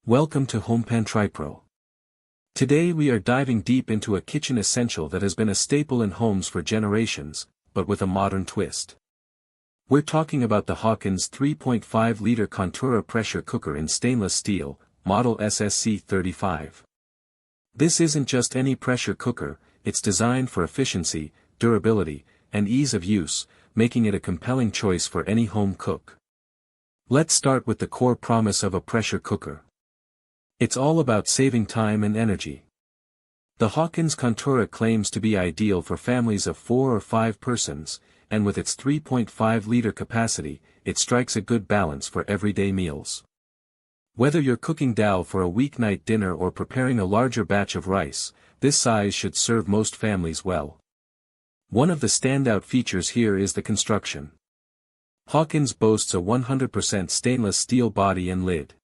Welcome to HomePan TriPro. Today we are diving deep into a kitchen essential that has been a staple in homes for generations, but with a modern twist. We're talking about the Hawkins 3.5 Litre Contura Pressure Cooker in stainless steel, model SSC35. This isn't just any pressure cooker, it's designed for efficiency, durability, and ease of use, making it a compelling choice for any home cook. Let's start with the core promise of a pressure cooker. It's all about saving time and energy. The Hawkins Contura claims to be ideal for families of 4 or 5 persons, and with its 3.5-liter capacity, it strikes a good balance for everyday meals. Whether you're cooking dal for a weeknight dinner or preparing a larger batch of rice, this size should serve most families well. One of the standout features here is the construction. Hawkins boasts a 100% stainless steel body and lid.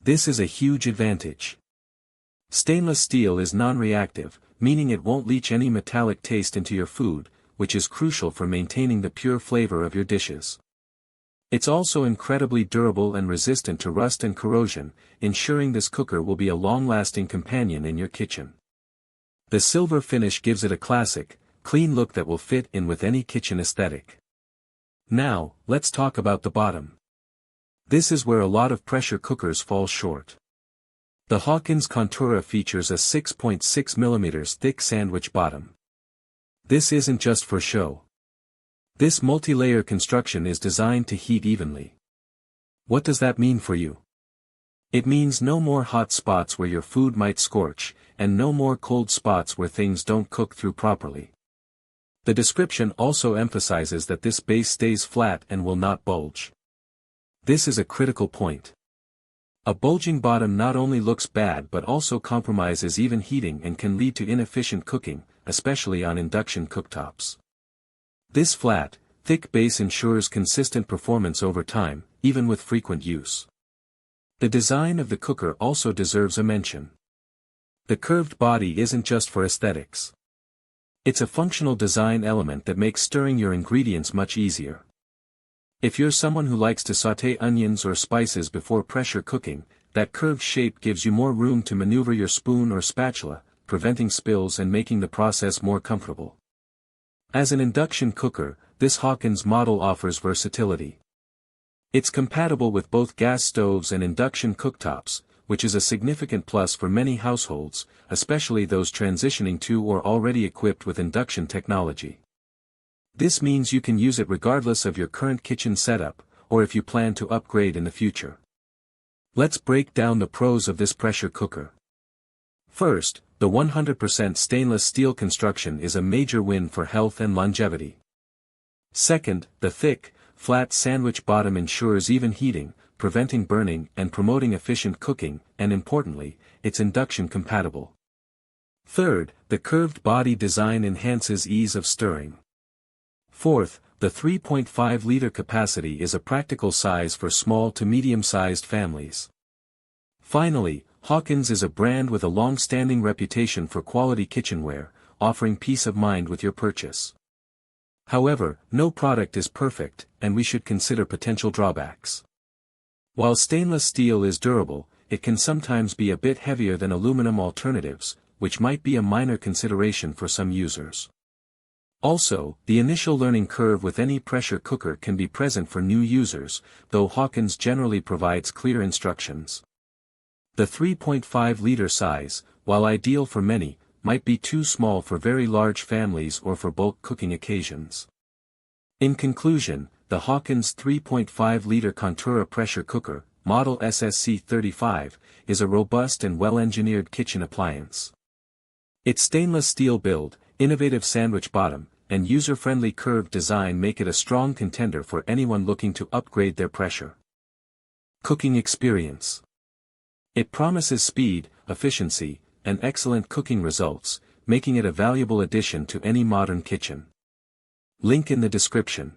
This is a huge advantage. Stainless steel is non-reactive, meaning it won't leach any metallic taste into your food, which is crucial for maintaining the pure flavor of your dishes. It's also incredibly durable and resistant to rust and corrosion, ensuring this cooker will be a long-lasting companion in your kitchen. The silver finish gives it a classic, clean look that will fit in with any kitchen aesthetic. Now, let's talk about the bottom. This is where a lot of pressure cookers fall short. The Hawkins Contura features a 6.6 mm thick sandwich bottom. This isn't just for show. This multi-layer construction is designed to heat evenly. What does that mean for you? It means no more hot spots where your food might scorch, and no more cold spots where things don't cook through properly. The description also emphasizes that this base stays flat and will not bulge. This is a critical point. A bulging bottom not only looks bad but also compromises even heating and can lead to inefficient cooking, especially on induction cooktops. This flat, thick base ensures consistent performance over time, even with frequent use. The design of the cooker also deserves a mention. The curved body isn't just for aesthetics. It's a functional design element that makes stirring your ingredients much easier. If you're someone who likes to sauté onions or spices before pressure cooking, that curved shape gives you more room to maneuver your spoon or spatula, preventing spills and making the process more comfortable. As an induction cooker, this Hawkins model offers versatility. It's compatible with both gas stoves and induction cooktops, which is a significant plus for many households, especially those transitioning to or already equipped with induction technology. This means you can use it regardless of your current kitchen setup, or if you plan to upgrade in the future. Let's break down the pros of this pressure cooker. First, the 100% stainless steel construction is a major win for health and longevity. Second, the thick, flat sandwich bottom ensures even heating, preventing burning and promoting efficient cooking, and importantly, it's induction compatible. Third, the curved body design enhances ease of stirring. Fourth, the 3.5-liter capacity is a practical size for small to medium-sized families. Finally, Hawkins is a brand with a long-standing reputation for quality kitchenware, offering peace of mind with your purchase. However, no product is perfect, and we should consider potential drawbacks. While stainless steel is durable, it can sometimes be a bit heavier than aluminum alternatives, which might be a minor consideration for some users. Also, the initial learning curve with any pressure cooker can be present for new users, though Hawkins generally provides clear instructions. The 3.5-liter size, while ideal for many, might be too small for very large families or for bulk cooking occasions. In conclusion, the Hawkins 3.5-liter Contura Pressure Cooker, model SSC35, is a robust and well-engineered kitchen appliance. Its stainless steel build, innovative sandwich bottom, and user-friendly curved design make it a strong contender for anyone looking to upgrade their pressure cooking experience. It promises speed, efficiency, and excellent cooking results, making it a valuable addition to any modern kitchen. Link in the description.